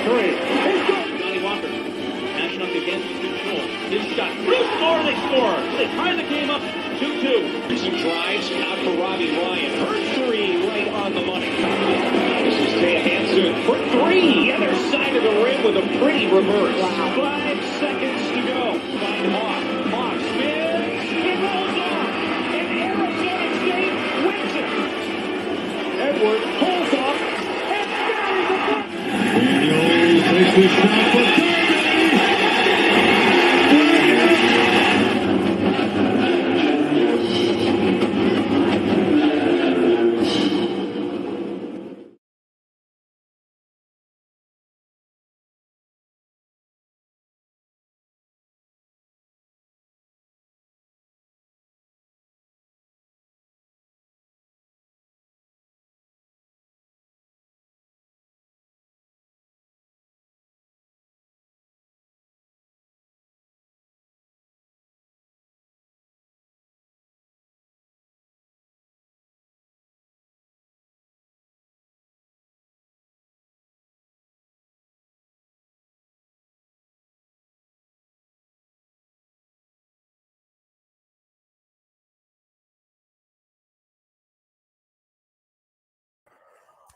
three. Johnny Walker matching up against control. His shot. They score. They tie the game up 2-2. Some drives out for Robbie Ryan. Her three right on the money. This is Taya Hansen for three. Other side of the rim with a pretty reverse. Wow. 5 seconds to go. Find Hawk. Hawk spins. It rolls off. And Arizona State wins it. Edward pulls off and buries the puck. Takes the shot for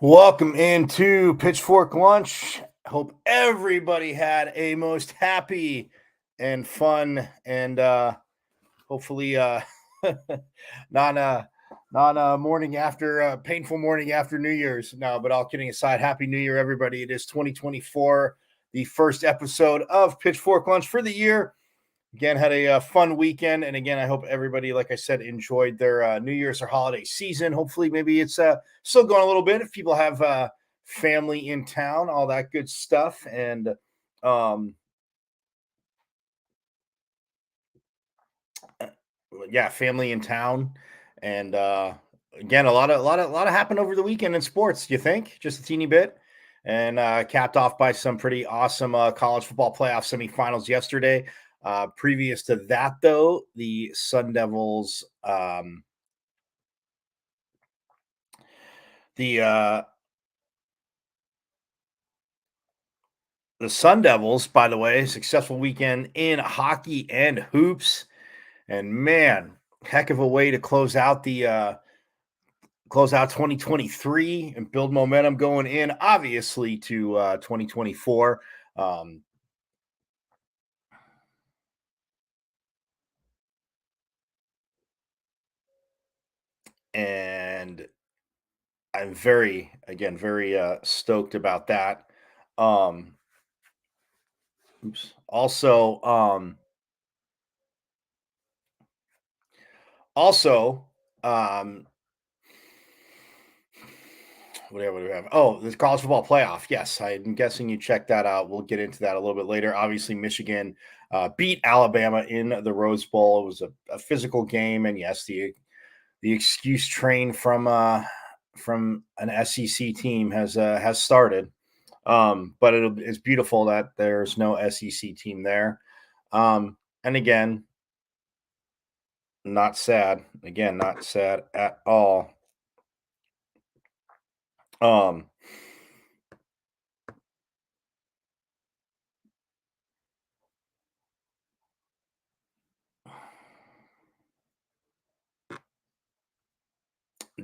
Welcome into Pitchfork Lunch. Hope everybody had a most happy and fun and hopefully not a morning after painful morning after New Year's. No, but all kidding aside, happy New Year, everybody. It is 2024, the first episode of Pitchfork Lunch for the year. Again, had a fun weekend. And again, I hope everybody, like I said, enjoyed their New Year's or holiday season. Hopefully, maybe it's still going a little bit if people have family in town, all that good stuff. And yeah, family in town. And again, a lot of happened over the weekend in sports. Do you think? Just a teeny bit. And capped off by some pretty awesome college football playoff semifinals yesterday. Previous to that, though, the Sun Devils, the Sun Devils, by the way, successful weekend in hockey and hoops, and man, heck of a way to close out 2023 and build momentum going in, obviously, to 2024. And I'm very stoked about that. Also, what do we have? Oh, the college football playoff. Yes, I'm guessing you checked that out. We'll get into that a little bit later. Obviously, Michigan beat Alabama in the Rose Bowl. It was a physical game, and yes, the excuse train from an SEC team has started. But it's beautiful that there's no SEC team there. And again, not sad. Again, not sad at all.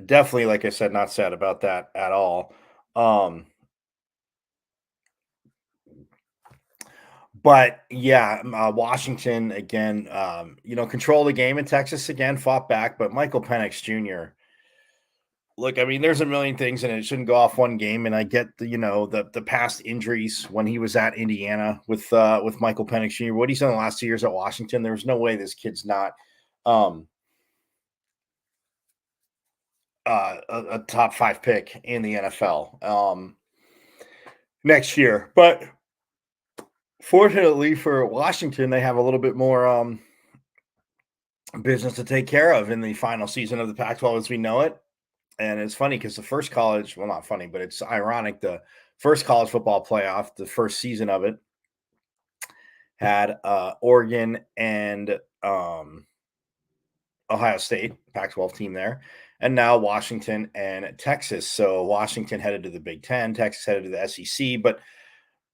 Definitely, like I said, not sad about that at all. But yeah, Washington again, controlled the game in Texas again, fought back, but Michael Penix Jr. Look, I mean, there's a million things, and it shouldn't go off one game. And I get the past injuries when he was at Indiana with Michael Penix Jr. What he's done the last 2 years at Washington, there's no way this kid's not a top 5 pick in the NFL next year. But fortunately for Washington, they have a little bit more business to take care of in the final season of the Pac-12 as we know it. And it's funny because the first college, well, not funny, but it's ironic. The first college football playoff, the first season of it, had Oregon and Ohio State, Pac-12 team there, and now Washington and Texas. So Washington headed to the Big Ten, Texas headed to the SEC. But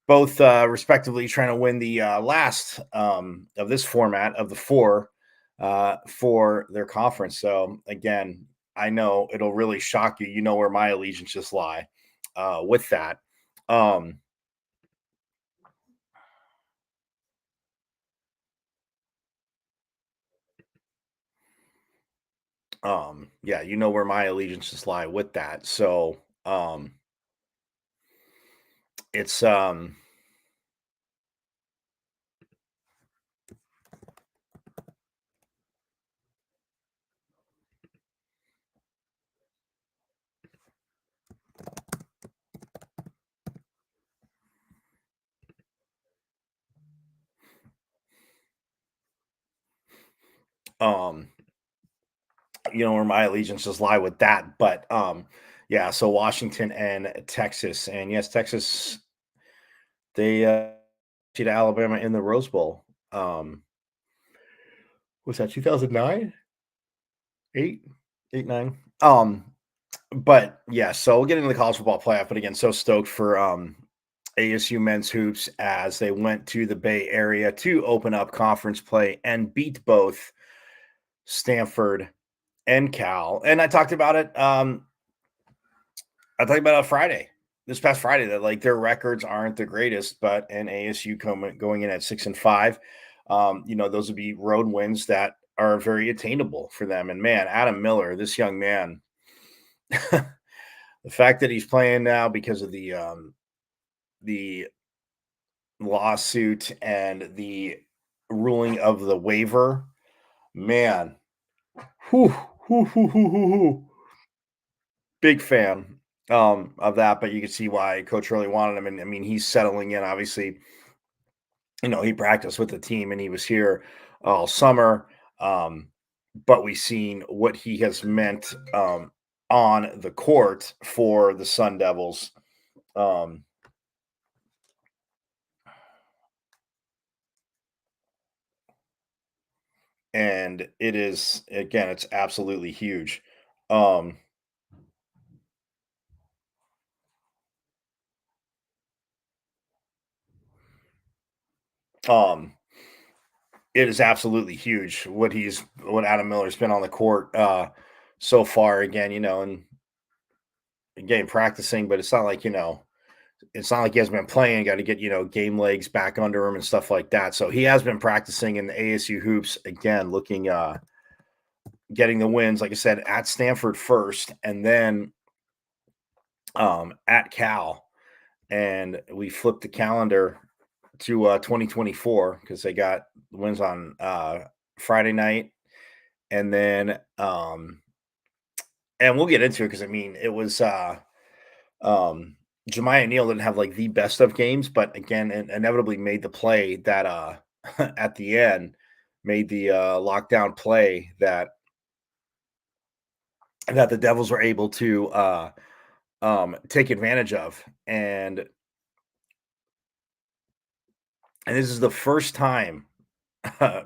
both respectively trying to win the last of this format of the four for their conference. So again, I know it'll really shock you. You know where my allegiances lie with that. Um, yeah, you know where my allegiances lie with that. So it's um you know where my allegiances lie with that. But yeah, so Washington and Texas, and yes, Texas, they beat Alabama in the Rose Bowl. Was that 2009? 8? 8, 9? But yeah, so we'll get into the college football playoff. But again, so stoked for ASU men's hoops as they went to the Bay Area to open up conference play and beat both Stanford and Cal. And I talked about it. I talked about it on Friday, this past Friday, that like their records aren't the greatest, but an ASU going in at 6-5, you know, those would be road wins that are very attainable for them. And man, Adam Miller, this young man, the fact that he's playing now because of the lawsuit and the ruling of the waiver, man, whew, whew, whew, whew, whew, whew. Big fan of that. But you can see why Coach really wanted him. And I mean, he's settling in. Obviously, you know, he practiced with the team and he was here all summer. But we've seen what he has meant on the court for the Sun Devils. Um, and it is, again, it's absolutely huge. Um, um, it is absolutely huge what Adam Miller's been on the court so far. Again, you know, and again practicing, but it's not like, you know, it's not like he hasn't been playing. Got to get, you know, game legs back under him and stuff like that. So he has been practicing in the ASU hoops again, looking getting the wins. Like I said, at Stanford first, and then at Cal, and we flipped the calendar to 2024 because they got the wins on Friday night, and then and we'll get into it because I mean it was Jemiah Neal didn't have like the best of games, but again, inevitably made the play that at the end made the lockdown play that the Devils were able to take advantage of, and this is the first time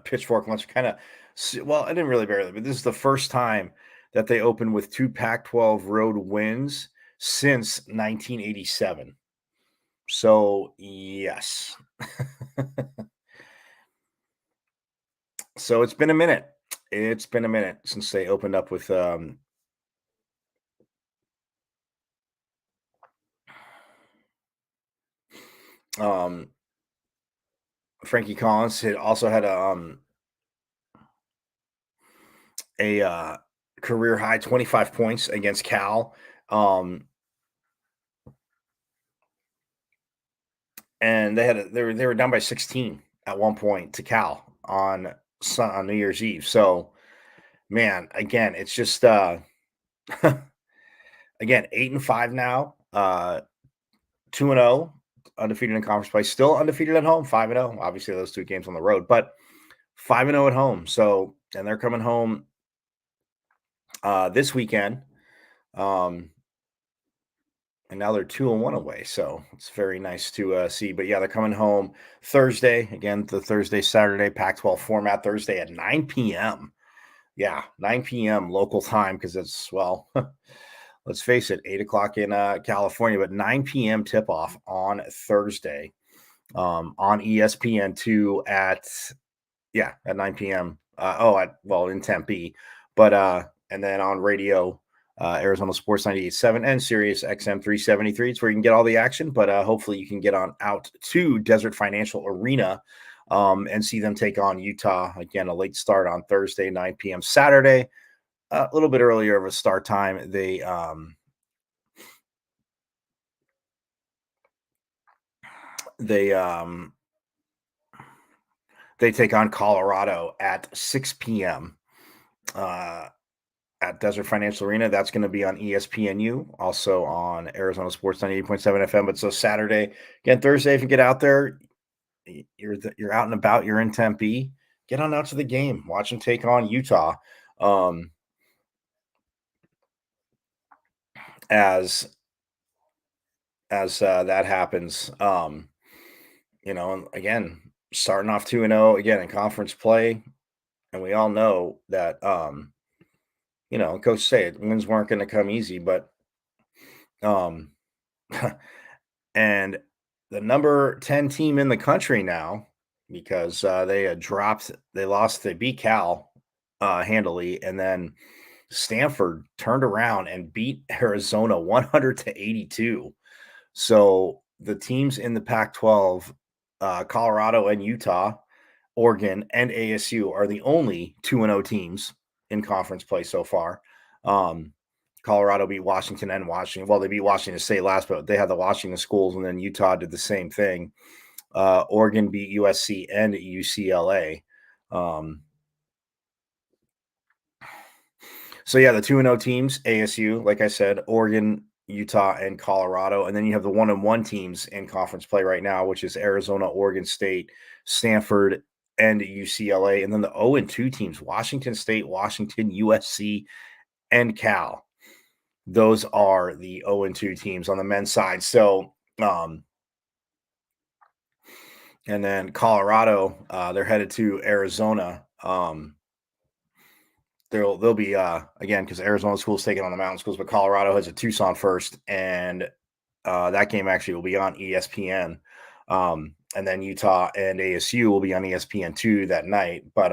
Pitchfork Lunch kind of, well, I didn't really barely, but this is the first time that they opened with two Pac-12 road wins since 1987. So yes. So it's been a minute. It's been a minute since they opened up with um Frankie Collins had also had a career high 25 points against Cal. Um and they were down by 16 at one point to Cal on New Year's Eve. So man, again, it's just again 8-5 now, 2-0, undefeated in conference play, still undefeated at home, 5-0. Obviously, those two games on the road, but 5-0 at home. So, and they're coming home this weekend. And now they're 2-1 away. So it's very nice to see. But yeah, they're coming home Thursday. Again, the Thursday, Saturday, Pac 12 format, Thursday at 9 p.m. Yeah, 9 p.m. local time because it's, well, let's face it, 8 o'clock in California, but 9 p.m. tip off on Thursday. on ESPN2 at 9 p.m. In Tempe, but and then on radio, Arizona Sports 98.7 and Sirius XM 373. It's where you can get all the action, but hopefully you can get on out to Desert Financial Arena and see them take on Utah. Again, a late start on Thursday, 9 p.m. Saturday, a little bit earlier of a start time. They take on Colorado at 6 p.m. At Desert Financial Arena. That's going to be on ESPNU, also on Arizona Sports 98.7 FM. But so Saturday, again, Thursday, if you get out there, you're out and about, you're in Tempe, get on out to the game, watch them take on Utah. As that happens, and again, starting off 2-0 again in conference play, and we all know that Coach said wins weren't going to come easy, but um and the number 10 team in the country now, because they lost, they beat Cal handily, and then Stanford turned around and beat Arizona 100-82. So the teams in the Pac-12, Colorado and Utah, Oregon and ASU are the only 2-0 teams in conference play so far. Colorado beat Washington and Washington. Well, they beat Washington State last, but they had the Washington schools, and then Utah did the same thing. Oregon beat USC and UCLA. So yeah, the 2-0 teams, ASU, like I said, Oregon, Utah, and Colorado. And then you have the 1-1 teams in conference play right now, which is Arizona, Oregon State, Stanford, and UCLA. And then the 0-2 teams, Washington State, Washington, USC, and Cal. Those are the 0-2 teams on the men's side. So, and then Colorado, they're headed to Arizona. They'll be again, because Arizona schools taking on the mountain schools, but Colorado has a Tucson first, and that game actually will be on ESPN. And then Utah and ASU will be on ESPN2 that night. But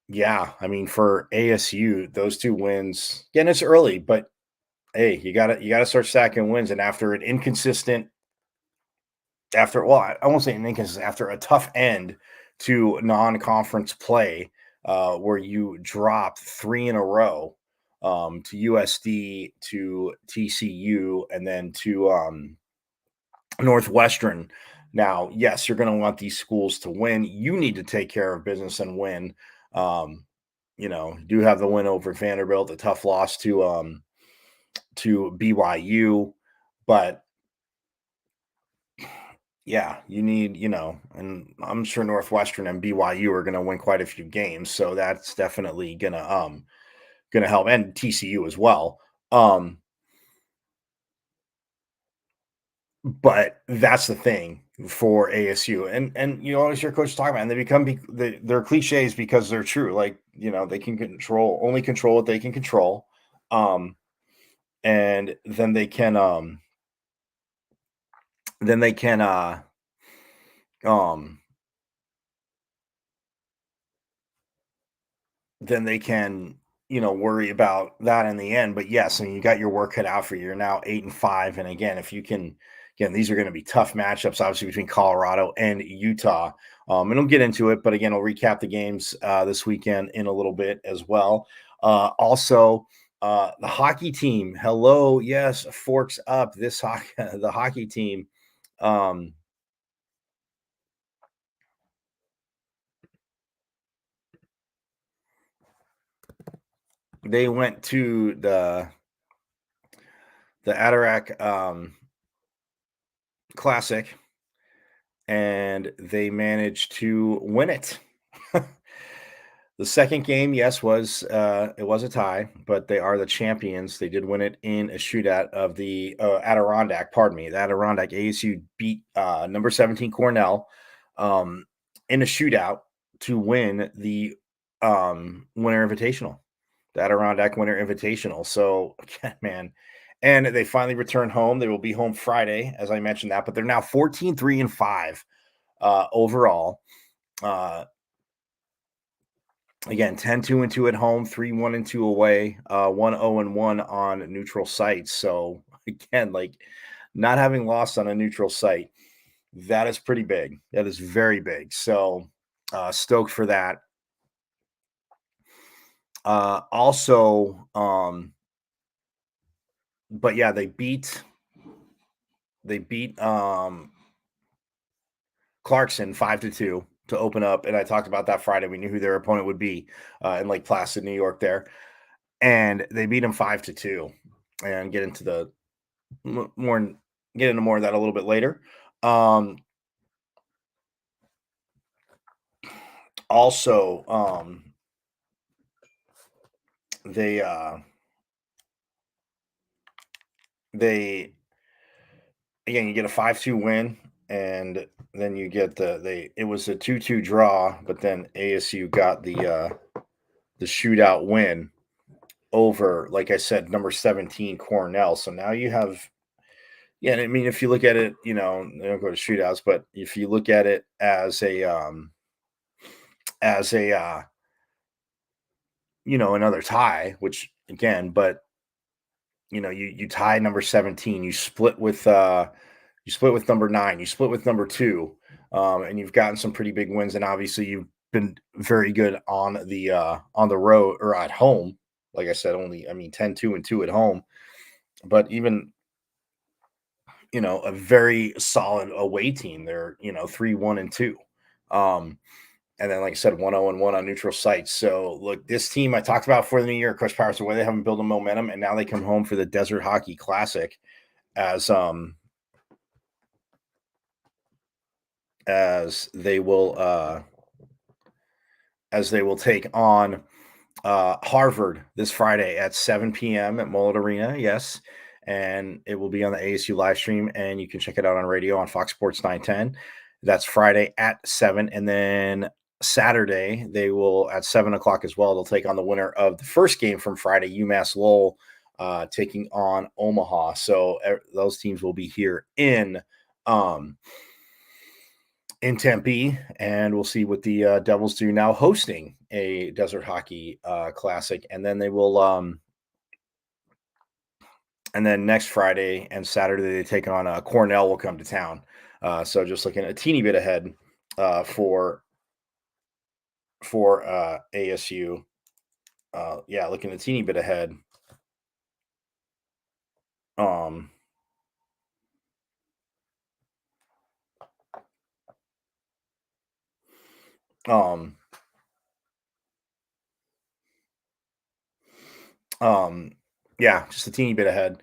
yeah, I mean, for ASU, those two wins, again, it's early, but hey, you gotta start stacking wins. And after an inconsistent, I won't say an inconsistent, after a tough end to non-conference play, where you dropped 3 in a row, to USD, to TCU, and then to Northwestern. Now, yes, you're going to want these schools to win. You need to take care of business and win. Do have the win over Vanderbilt, a tough loss to BYU, but yeah, you need, and I'm sure Northwestern and BYU are going to win quite a few games, so that's definitely gonna help, and TCU as well. But that's the thing for ASU, and you always hear coaches talk about, and they're cliches because they're true. Like, they can only control what they can control, and then they can um then they can worry about that in the end. But yes, I mean, you got your work cut out for you. You're now 8-5, and again, if you can, again, these are going to be tough matchups, obviously, between Colorado and Utah. And we'll get into it, but again, I'll recap the games this weekend in a little bit as well. Also, the hockey team, hello, yes, forks up. The hockey team. They went to the Adirondack Classic, and they managed to win it. The second game, yes, it was a tie, but they are the champions. They did win it in a shootout of the Adirondack. Pardon me, the Adirondack. ASU beat number 17 Cornell in a shootout to win the Winter Invitational, the Adirondack Winter Invitational. So again, man, and they finally return home. They will be home Friday, as I mentioned that, but they're now 14-3-5 overall. Again, 10-2-2 at home, 3-1-2 away, 1-0-1 on neutral sites. So again, like not having lost on a neutral site, that is pretty big. That is very big. So stoked for that. Also, but yeah, they beat Clarkson 5-2 to open up, and I talked about that Friday. We knew who their opponent would be in Lake Placid, New York, there, and they beat them 5-2. And get into the more get into more of that a little bit later. Also, they again, you get a 5-2 win, and then you get it was a 2-2 draw, but then ASU got the shootout win over, like I said, number 17 Cornell. So now you have, yeah, I mean, if you look at it, they don't go to shootouts, but if you look at it as a another tie, which again, but you tie number 17, you split with number 9, you split with number 2, and you've gotten some pretty big wins, and obviously you've been very good on the road or at home. Like I said, 10-2-2 at home, but even a very solid away team. They're 3-1-2. And then, like I said, 1-0-1 on neutral sites. So, look, this team I talked about for the new year, Coach Powers, the way they haven't built a momentum, and now they come home for the Desert Hockey Classic as they will take on Harvard this Friday at 7 p.m. at Mullet Arena. Yes. And it will be on the ASU live stream, and you can check it out on radio on Fox Sports 910. That's Friday at 7. And then Saturday, they will at 7 o'clock as well. They'll take on the winner of the first game from Friday, UMass Lowell, taking on Omaha. So those teams will be here in Tempe, and we'll see what the Devils do now, hosting a Desert Hockey Classic, and then they will. And then next Friday and Saturday they take on Cornell will come to town. So just looking a teeny bit ahead for ASU. Looking a teeny bit ahead. Just a teeny bit ahead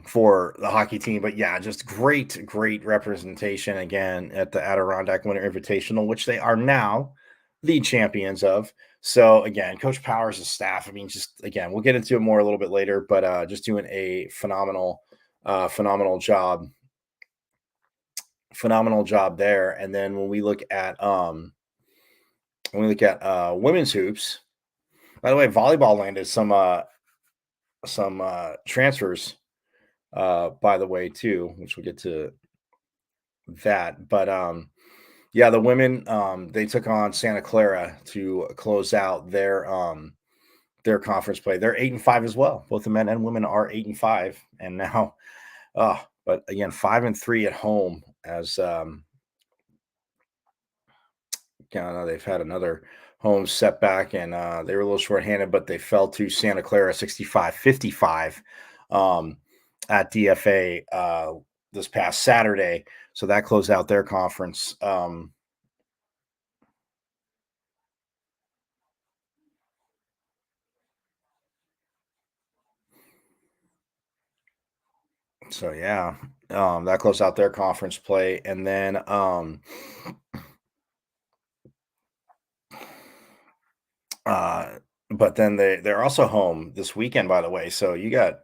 for the hockey team. But yeah, just great representation again at the Adirondack Winter Invitational, which they are now the champions of. So again, Coach Powers' staff, I mean, just again, we'll get into it more a little bit later, but just doing a phenomenal job. Phenomenal job there. And then when we look at women's hoops, by the way, volleyball landed some transfers by the way too, which we'll get to that. But the women, they took on Santa Clara to close out their conference play. They're 8-5 as well. Both the men and women are 8-5, and now but again 5-3 at home as they've had another home setback, and they were a little shorthanded, but they fell to Santa Clara 65-55 at DFA this past Saturday. So that closed out their conference. That closed out their conference play, and then but then they're also home this weekend, by the way. So we got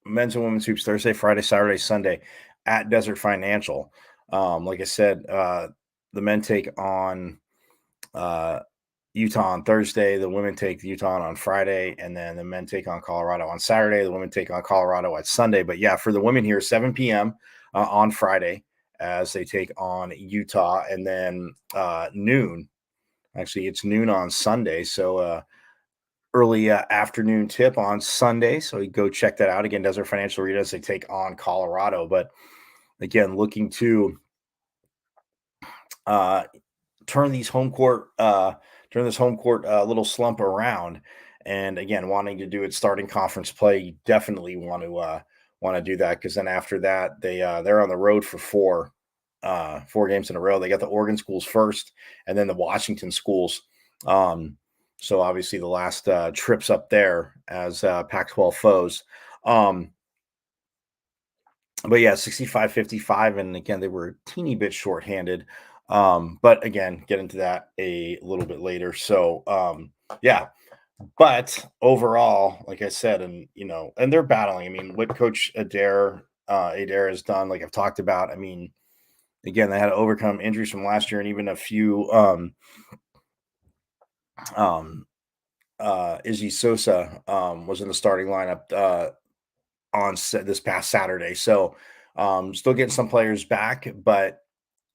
men's and women's hoops Thursday, Friday, Saturday, Sunday at Desert Financial. Like I said, the men take on Utah on Thursday. The women take Utah on Friday, and then the men take on Colorado on Saturday. The women take on Colorado on Sunday. But yeah, for the women here, 7 p.m. On Friday as they take on Utah, and then noon. Actually, it's noon on Sunday. So early afternoon tip on Sunday. So you go check that out. Again, Desert Financial Arena as they take on Colorado. But again, looking to turn this home court little slump around. And again, wanting to do it starting conference play, you definitely want to do that, because then after that they're on the road for four games in a row. They got the Oregon schools first, and then the Washington schools. So obviously the last trips up there as Pac-12 foes. But yeah, 65-55, and again, they were a teeny bit shorthanded. But again, get into that a little bit later. So yeah, but overall, like I said, and and they're battling. I mean, what Coach Adair has done, like I've talked about. I mean, again, they had to overcome injuries from last year, and even a few Izzy Sosa was in the starting lineup on this past Saturday. So still getting some players back, but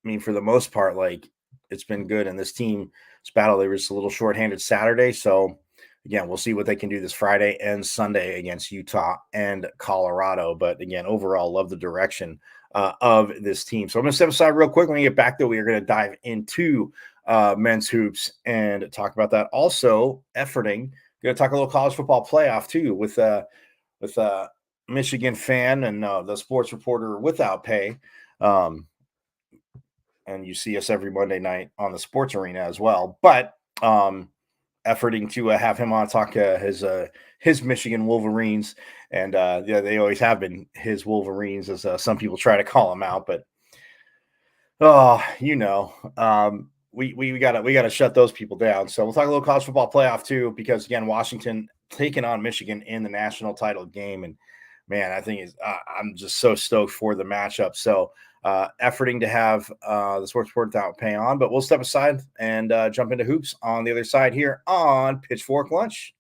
I mean, for the most part, like, it's been good. And this team's battle, they were just a little shorthanded Saturday. So again, we'll see what they can do this Friday and Sunday against Utah and Colorado. But again, overall, love the direction of this team. So I'm going to step aside real quick. When we get back, though, we are going to dive into men's hoops and talk about that. Also, efforting, going to talk a little college football playoff too with Michigan fan and the sports reporter without pay. And you see us every Monday night on the Sports Arena as well. But efforting to have him on, talk his Michigan Wolverines, and yeah, they always have been his Wolverines, as some people try to call them out. But we gotta shut those people down. So we'll talk a little college football playoff too, because again, Washington taking on Michigan in the national title game, and man, I think I'm just so stoked for the matchup. So efforting to have the sports report without pay on, but we'll step aside and jump into hoops on the other side here on Pitchfork Lunch.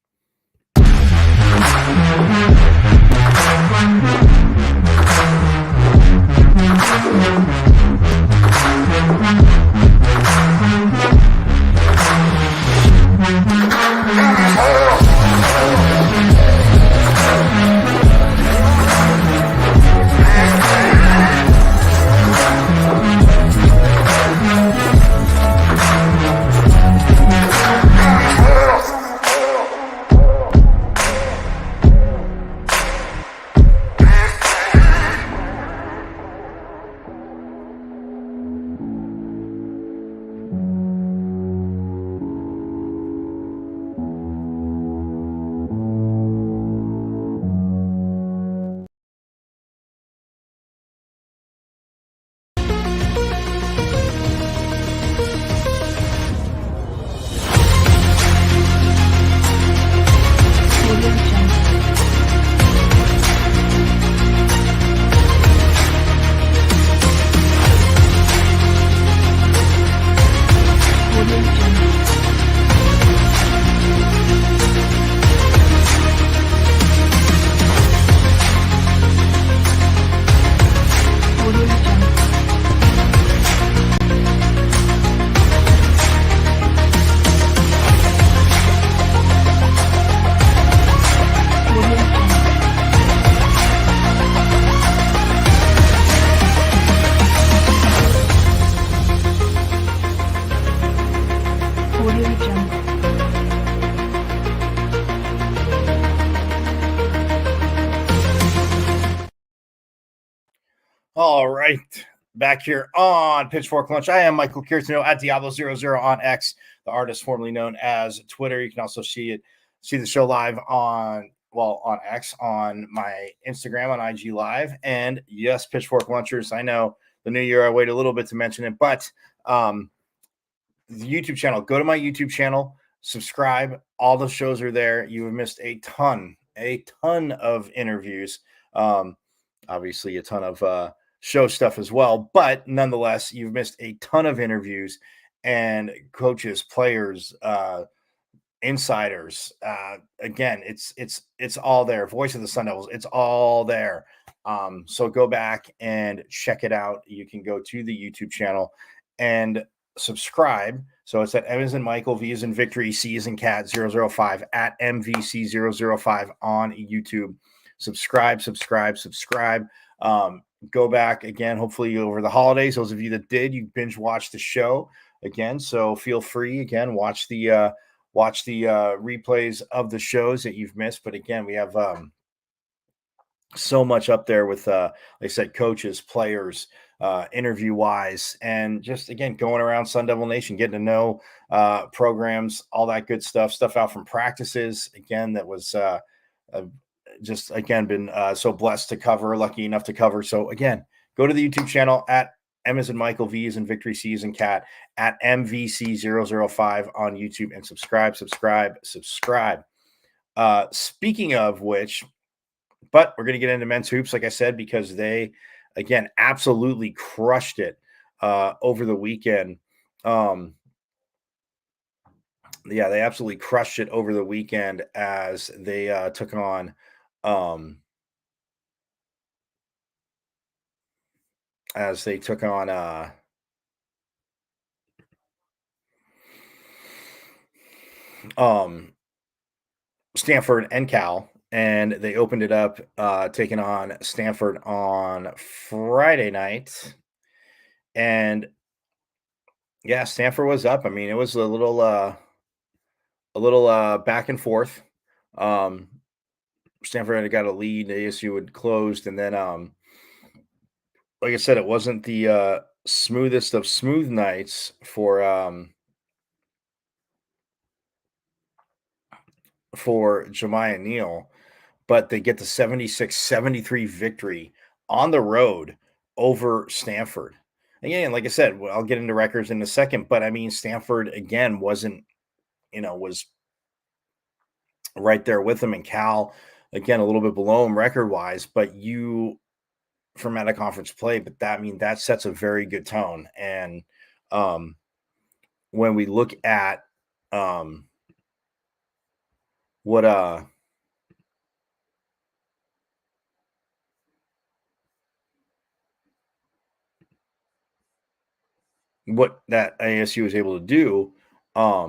All right, back here on Pitchfork Lunch. I am Michael Kirtino at Diablo00 on X, the artist formerly known as Twitter. You can also see the show live on X, on my Instagram, on IG Live. And yes, Pitchfork Lunchers, I know the new year, I wait a little bit to mention it, but the YouTube channel, go to my YouTube channel, subscribe. All the shows are there. You have missed a ton of interviews. Obviously a ton of show stuff as well, but nonetheless, you've missed a ton of interviews, and coaches, players, insiders. Again, it's all there. Voice of the Sun Devils, it's all there. So go back and check it out. You can go to the YouTube channel and subscribe. So it's at Evans and Michael, V is in Victory, C is in Cat 005 at MVC005 on YouTube. Subscribe. Go back again, hopefully over the holidays. Those of you that did, you binge watch the show again. So feel free again, watch the replays of the shows that you've missed. But again, we have so much up there with like I said, coaches, players, interview wise, and just again going around Sun Devil Nation, getting to know programs, all that good stuff out from practices. Again, that was just again been so blessed to cover, lucky enough to cover. So again, go to the YouTube channel at M as in Michael, V as in Victory, C as in Cat at MVC005 on YouTube, and subscribe. Speaking of which, but we're going to get into men's hoops, like I said, because they, again, absolutely crushed it over the weekend. Yeah, they absolutely crushed it over the weekend as they took on Stanford and Cal, and they opened it up taking on Stanford on Friday night. And yeah, Stanford was up. I mean, it was a little back and forth. Stanford had got a lead, ASU had closed, and then like I said, it wasn't the smoothest of smooth nights for Jemiah Neal, but they get the 76-73 victory on the road over Stanford. Again, like I said, I'll get into records in a second, but I mean, Stanford again was right there with them, and Cal again a little bit below them record wise, but from out of conference play, but that sets a very good tone. And when we look at what that ASU was able to do, I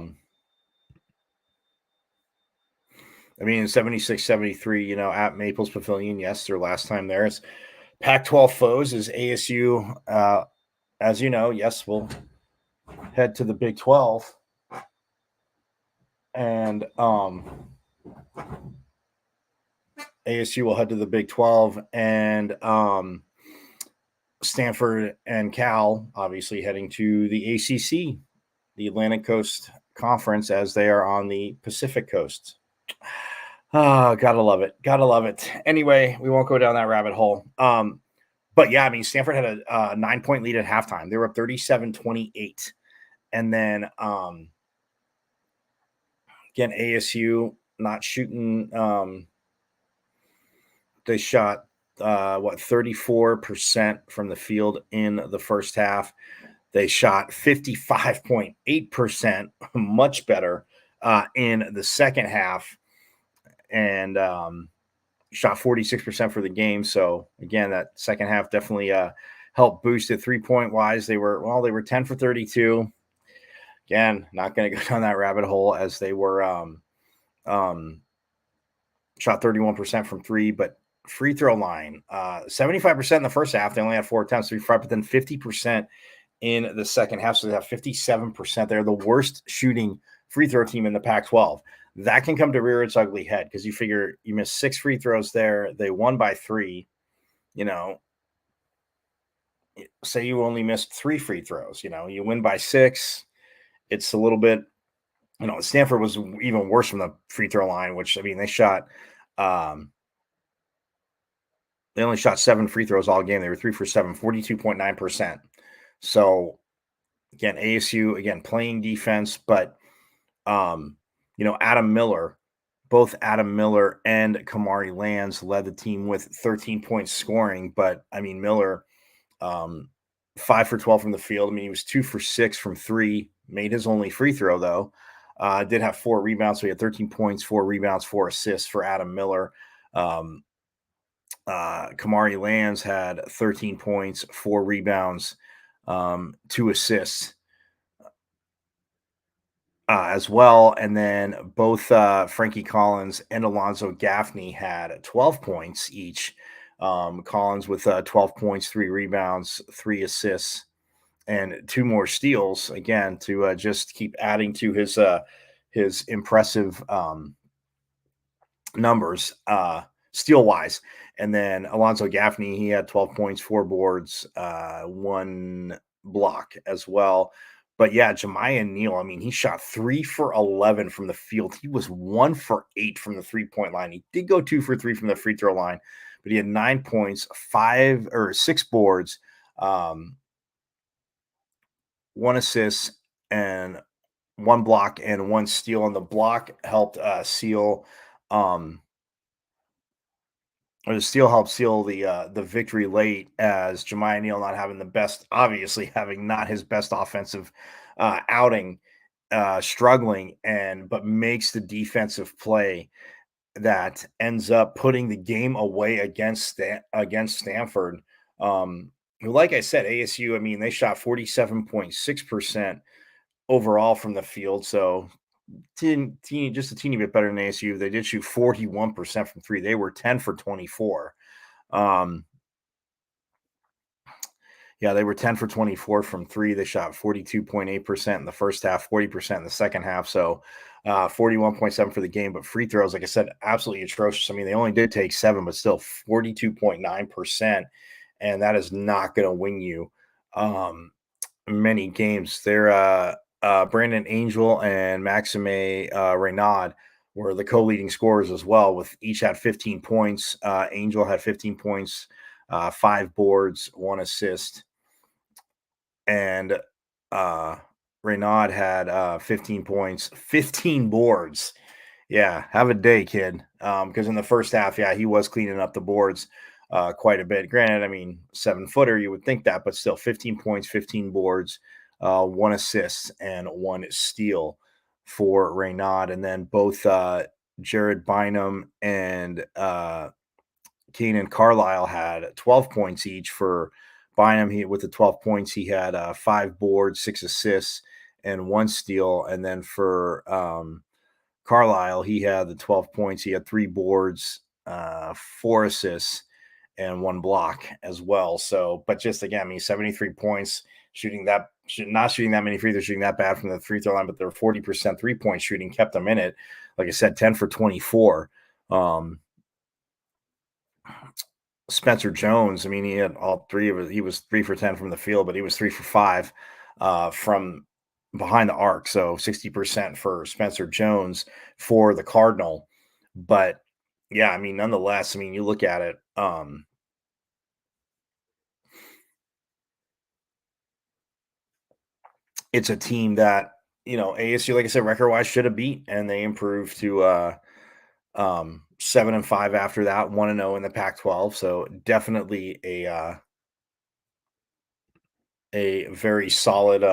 mean, 76-73, at Maples Pavilion, yes, their last time there. It's Pac-12 foes is ASU. As you know, yes, we'll head to the Big 12. And ASU will head to the Big 12. And Stanford and Cal, obviously, heading to the ACC, the Atlantic Coast Conference, as they are on the Pacific Coast. Oh, gotta love it. Anyway, we won't go down that rabbit hole. But yeah, I mean, Stanford had a 9-point lead at halftime. They were up 37-28. And then again, ASU not shooting. They shot 34% from the field in the first half. They shot 55.8%, much better in the second half, and shot 46% for the game. So again, that second half definitely helped boost it 3-point wise. They were 10 for 32. Again, not going to go down that rabbit hole, as they were shot 31% from three, but free throw line 75% in the first half. They only had 4 attempts, 3 but then 50% in the second half. So they have 57%. They're the worst shooting free throw team in the Pac-12. That can come to rear its ugly head, because you figure you missed 6 free throws there. They won by 3. Say you only missed 3 free throws. You win by 6. It's a little bit. Stanford was even worse from the free throw line, which, I mean, they only shot 7 free throws all game. They were 3 for 7, 42.9%. So again, ASU again playing defense, but Adam Miller, both Adam Miller and Kamari Lands led the team with 13 points scoring. But I mean, Miller 5 for 12 from the field. I mean, he was 2 for 6 from three, made his only free throw, though. Did have 4 rebounds, so he had 13 points, 4 rebounds, 4 assists for Adam Miller. Kamari Lands had 13 points, 4 rebounds, 2 assists as well. And then both Frankie Collins and Alonzo Gaffney had 12 points each. Collins with 12 points, 3 rebounds, 3 assists, and 2 more steals, again, to just keep adding to his impressive numbers steal wise. And then Alonzo Gaffney, he had 12 points, 4 boards, 1 block as well. But yeah, Jemiah Neal, I mean, he shot 3 for 11 from the field. He was 1 for 8 from the 3-point line. He did go 2 for 3 from the free throw line, but he had 9 points, 5 or 6 boards, 1 assist, and 1 block and 1 steal. And the block helped seal or the steal helped seal the victory late, as Jemiah Neal not having the best, obviously having not his best offensive outing, struggling, but makes the defensive play that ends up putting the game away against Stanford. Who, like I said, ASU, I mean, they shot 47.6% overall from the field, so just a teeny bit better than ASU. They did shoot 41% from three. They were 10 for 24. Yeah, they were 10 for 24 from three. They shot 42.8% in the first half, 40% in the second half. So 41.7 for the game. But free throws, like I said, absolutely atrocious. I mean, they only did take 7, but still 42.9%. And that is not going to win you many games. They're Brandon Angel and Maxime Reynaud were the co-leading scorers as well, with each had 15 points. Angel had 15 points, 5 boards, 1 assist, and Reynaud had 15 points, 15 boards. Yeah, have a day, kid. Because in the first half, yeah, he was cleaning up the boards quite a bit. Granted, I mean, 7-footer, you would think that, but still 15 points, 15 boards, 1 assist, and 1 steal for Reynaud. And then both Jared Bynum and Keenan Carlisle had 12 points each. For Bynum, with the 12 points, he had 5 boards, 6 assists, and 1 steal. And then for Carlisle, he had the 12 points. He had 3 boards, 4 assists, and 1 block as well. So, but just again, I mean, 73 points, not shooting that many free throws, shooting that bad from the free throw line, but their 40% 3-point shooting kept them in it. Like I said, 10 for 24. Spencer Jones, I mean, he had all 3 of it. He was 3 for 10 from the field, but he was 3 for 5 from behind the arc. So 60% for Spencer Jones for the Cardinal. But yeah, I mean, nonetheless, I mean, you look at it, it's a team that, ASU, like I said, record wise should have beat, and they improved to 7-5 after that, 1-0 in the Pac-12. So definitely a very solid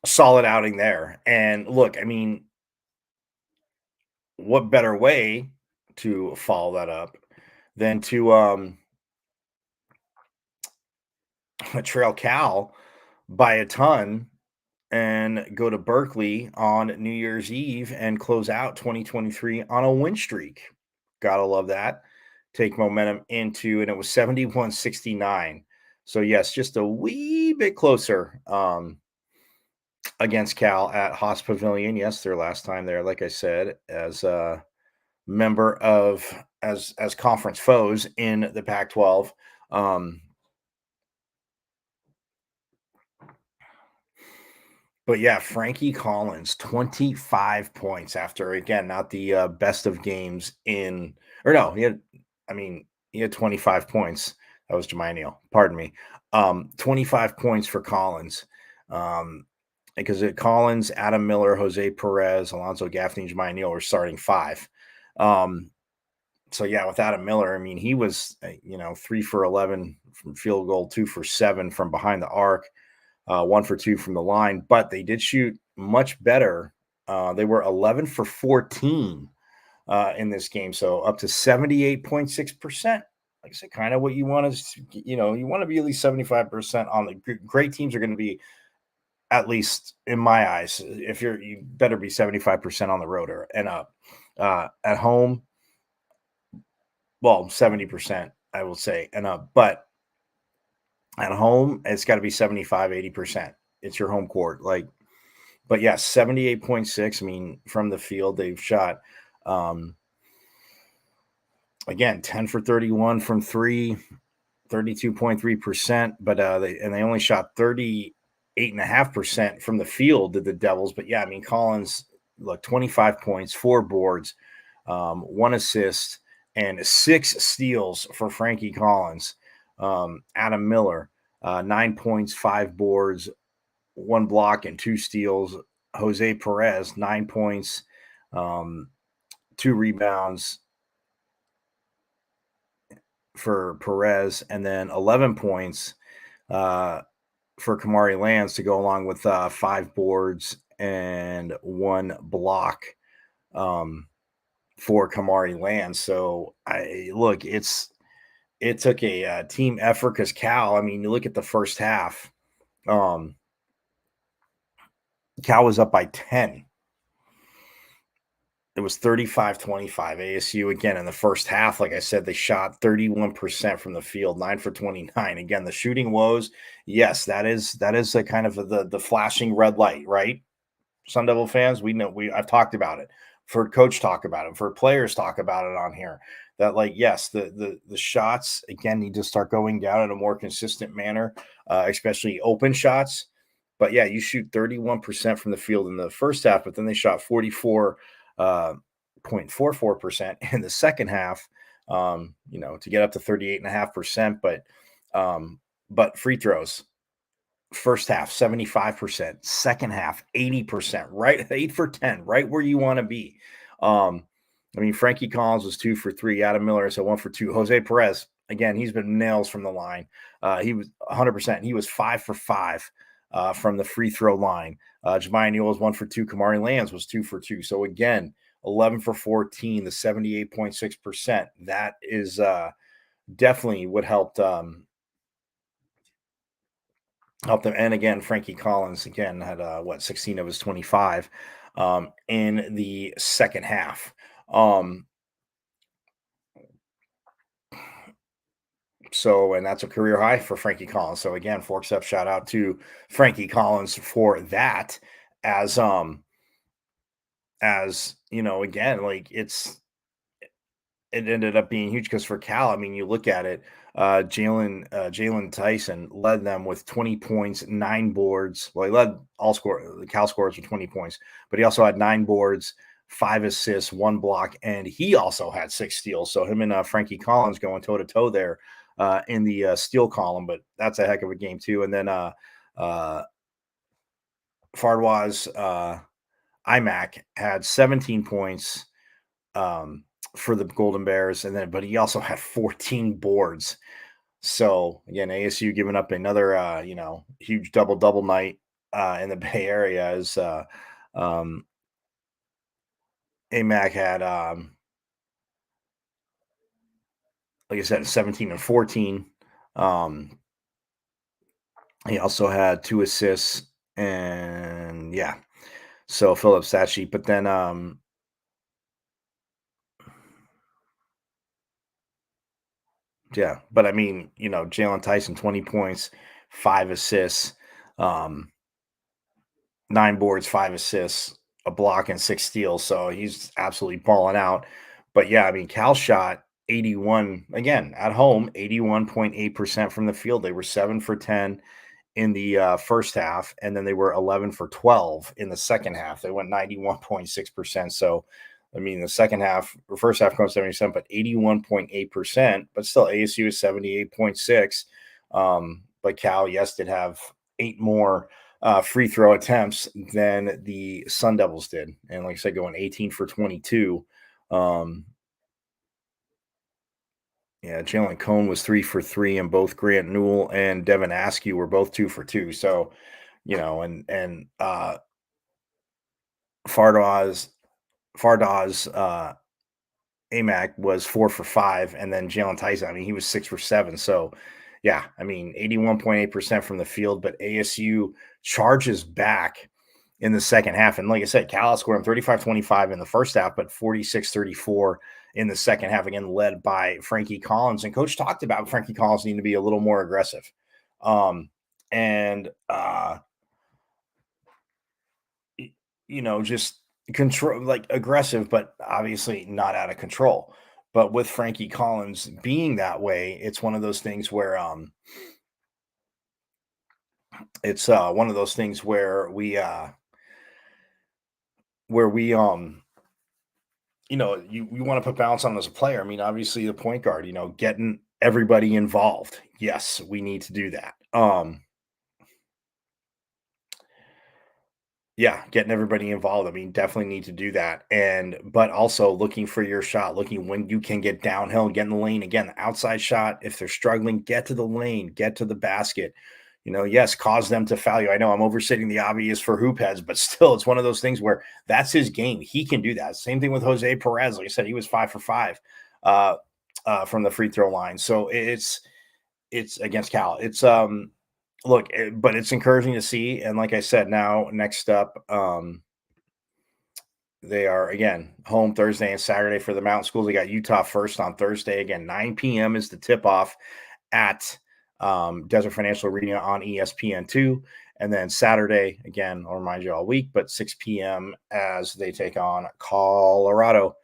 solid outing there. And look, I mean, what better way to follow that up than to trail Cal by a ton and go to Berkeley on New Year's Eve and close out 2023 on a win streak. Gotta love that. Take momentum into, and it was 71-69. So yes, just a wee bit closer against Cal at Haas Pavilion. Yes, their last time there, like I said, as a member of as conference foes in the Pac-12. But yeah, Frankie Collins, 25 points after, again, not the best of games or no, he had 25 points. That was Jemiah Neal. Pardon me. 25 points for Collins. Because Collins, Adam Miller, Jose Perez, Alonzo Gaffney, and Jemiah Neal were starting 5. So yeah, with Adam Miller, I mean, he was 3 for 11 from field goal, 2 for 7 from behind the arc, 1 for 2 from the line. But they did shoot much better. They were 11 for 14 in this game, so up to 78.6%. Like I said, kind of what you want to, you want to be at least 75% on the great teams are going to be, at least in my eyes, if you better be 75% on the road or and up. At home, well, 70%, I will say, and up. But at home, it's got to be 75, 80%. It's your home court. But yeah, 78.6. I mean, from the field, they've shot, again, 10 for 31 from three, 32.3%. But they only shot 38.5% from the field, did the Devils. But yeah, I mean, Collins, look, 25 points, 4 boards, 1 assist, and 6 steals for Frankie Collins. Adam Miller, 9 points, 5 boards, 1 block, and 2 steals. Jose Perez, 9 points, 2 rebounds for Perez, and then 11 points for Kamari Lands to go along with 5 boards and 1 block for Kamari Lands. So it took a team effort because Cal, I mean, you look at the first half, Cal was up by 10. It was 35-25. ASU, again, in the first half, like I said, they shot 31% from the field, 9 for 29. Again, the shooting woes, yes, that is a kind of the flashing red light, right? Sun Devil fans, we know, I've talked about it. For coach talk about it, for players talk about it on here. That, like, yes, the shots again need to start going down in a more consistent manner, especially open shots. But yeah, you shoot 31% from the field in the first half, but then they shot 44.44% in the second half. To get up to 38.5%. But free throws, first half 75%, second half 80%, right? 8 for 10, right where you want to be. I mean, Frankie Collins was 2 for 3. Adam Miller is 1 for 2. Jose Perez, again, he's been nails from the line. He was 100%. He was 5 for 5 from the free throw line. Jemiah Newell was 1 for 2. Kamari Lands was 2 for 2. So again, 11 for 14, the 78.6%. That is definitely what helped them. And again, Frankie Collins again had 16 of his 25 in the second half. And that's a career high for Frankie Collins. So again, forks up, shout out to Frankie Collins for that. As again, like it ended up being huge because for Cal, I mean, you look at it, Jalen Tyson led them with 20 points, 9 boards. Well, he led the Cal scorers with 20 points, but he also had 9 boards, 5 assists, 1 block, and he also had 6 steals. So him and Frankie Collins going toe to toe there in the steal column, but that's a heck of a game too. And then Fardwaz Imac had 17 points for the Golden Bears, but he also had 14 boards. So again, ASU giving up another huge double night in the Bay Area as AMAC had like I said, 17 and 14. He also had 2 assists and so fill up stat sheet. But then but I mean, Jalen Tyson, 20 points, 5 assists, 9 boards, 5 assists, a block, and 6 steals. So he's absolutely balling out. But yeah, I mean, Cal shot 81 again at home, 81.8% from the field. They were 7 for 10 in the first half, and then they were 11 for 12 in the second half. They went 91.6%. So I mean, the second half, or first half comes 77, but 81.8%, but still ASU is 78.6. But Cal, yes, did have 8 more free throw attempts than the Sun Devils did. And like I said, going 18 for 22. Yeah, Jalen Cone was 3 for 3, and both Grant Newell and Devin Askew were both 2 for 2. So, Fardaws Amac was 4 for 5, and then Jalen Tyson, I mean, he was 6 for 7. So, yeah, I mean, 81.8% from the field, but ASU charges back in the second half. And like I said, Cal scored 35-25 in the first half, but 46-34 in the second half, again, led by Frankie Collins. And Coach talked about Frankie Collins needing to be a little more aggressive. And just control, like aggressive, but obviously not out of control. But with Frankie Collins being that way, it's one of those things where it's one of those things where we you want to put balance on him as a player. I mean, obviously the point guard, getting everybody involved. Yes, we need to do that. Yeah, getting everybody involved. I mean, definitely need to do that. But also looking for your shot, looking when you can get downhill, get in the lane. Again, the outside shot, if they're struggling, get to the lane, get to the basket. Yes, cause them to foul you. I know I'm overstating the obvious for hoop heads, but still, it's one of those things where that's his game. He can do that. Same thing with Jose Perez. Like I said, he was 5 for 5 from the free throw line. So it's against Cal. Look, but it's encouraging to see. And like I said, now next up, they are again home Thursday and Saturday for the Mountain Schools. They got Utah first on Thursday. Again, 9 p.m. is the tip off at Desert Financial Arena on ESPN2. And then Saturday, again, I'll remind you all week, but 6 p.m. as they take on Colorado.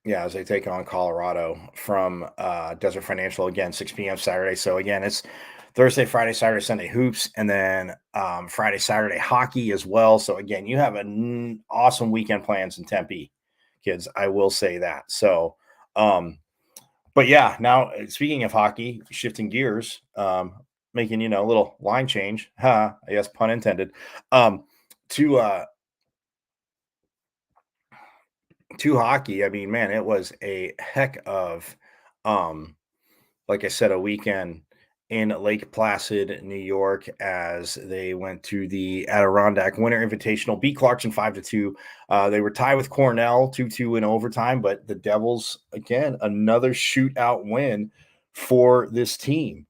As they take on Colorado from Desert Financial again, 6 p.m. Saturday. So again, it's Thursday, Friday, Saturday, Sunday hoops, and then Friday, Saturday hockey as well. So again, you have an awesome weekend plans in Tempe, kids. I will say that. So, but yeah, now speaking of hockey, shifting gears, making a little line change, I guess pun intended, to to hockey. I mean, man, it was a heck of, like I said, a weekend in Lake Placid, New York, as they went to the Adirondack Winter Invitational, beat Clarkson 5-2. They were tied with Cornell 2-2 in overtime, but the Devils, again, another shootout win for this team.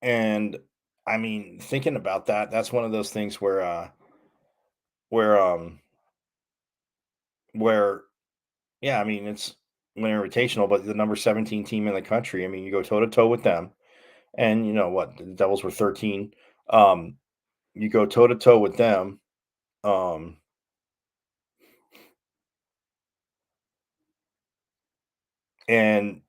And I mean, thinking about that, that's one of those things where, where yeah, I mean, it's Winter Invitational, but the number 17 team in the country. I mean, you go toe to toe with them, and you know what? The Devils were 13. Um, you go toe to toe with them, um, and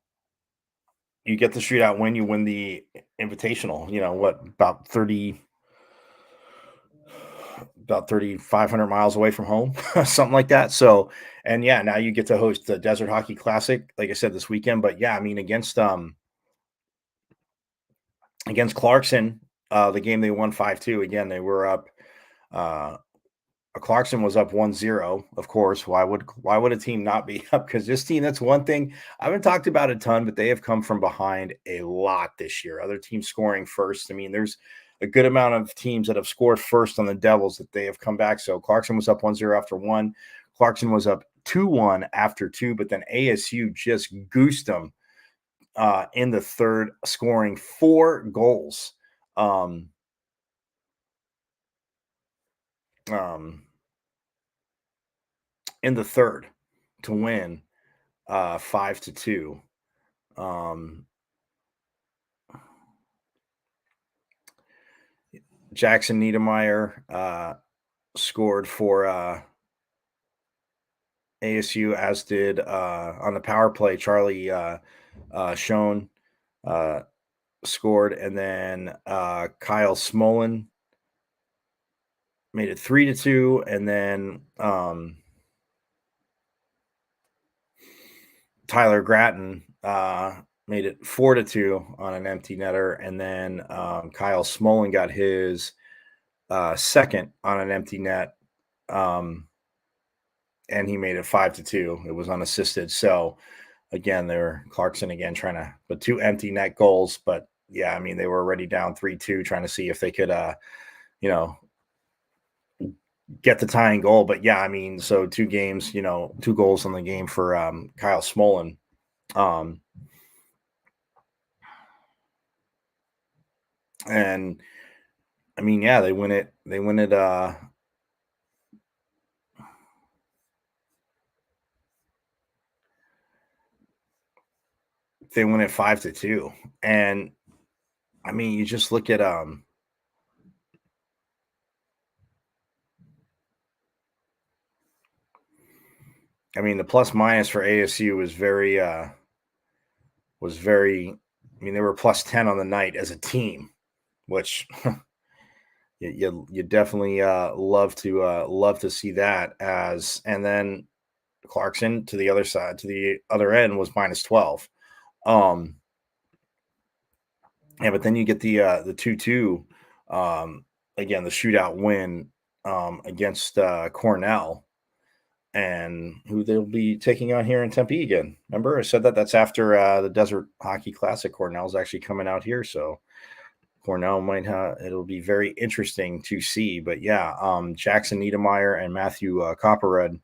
you get the shootout win. You win the Invitational. What, about 3,500 miles away from home, something like that. So, and yeah, now you get to host the Desert Hockey Classic, like I said, this weekend. But yeah, I mean, against Clarkson, the game they won 5-2. Again, they were up. Uh, Clarkson was up 1-0. Of course, why would a team not be up? Because this team, that's one thing I haven't talked about a ton, but they have come from behind a lot this year. Other teams scoring first. I mean, there's a good amount of teams that have scored first on the Devils that they have come back. So Clarkson was up 1-0 after one. Clarkson was up 2-1 after two, but then ASU just goosed them in the third, scoring 4 goals. Um, um, in the third to win 5-2. Um, Jackson Niedermeyer scored for ASU, as did on the power play. Charlie Schoen scored, and then Kyle Smolin made it 3-2, and then Tyler Gratton made it 4-2 on an empty netter, and then Kyle Smolin got his second on an empty net, and he made it 5-2. It was unassisted. So again, they were Clarkson again trying to put 2 empty net goals, but yeah, I mean they were already down 3-2, trying to see if they could, you know, get the tying goal. But yeah, I mean, so 2 games, 2 goals on the game for Kyle Smolin. And I mean, yeah, they win it. They win it. They win it 5-2. And I mean, you just look at I mean, the plus minus for ASU was very I mean, they were plus 10 on the night as a team, which you definitely love to see that. As and then Clarkson to the other side, to the other end, was minus 12. Yeah, but then you get the 2-2, again, the shootout win against Cornell, and who they'll be taking on here in Tempe again. Remember, I said that's after the Desert Hockey Classic. Cornell's actually coming out here, so Cornell might have. It'll be very interesting to see. But yeah, Jackson Niedermeyer and Matthew Copperhead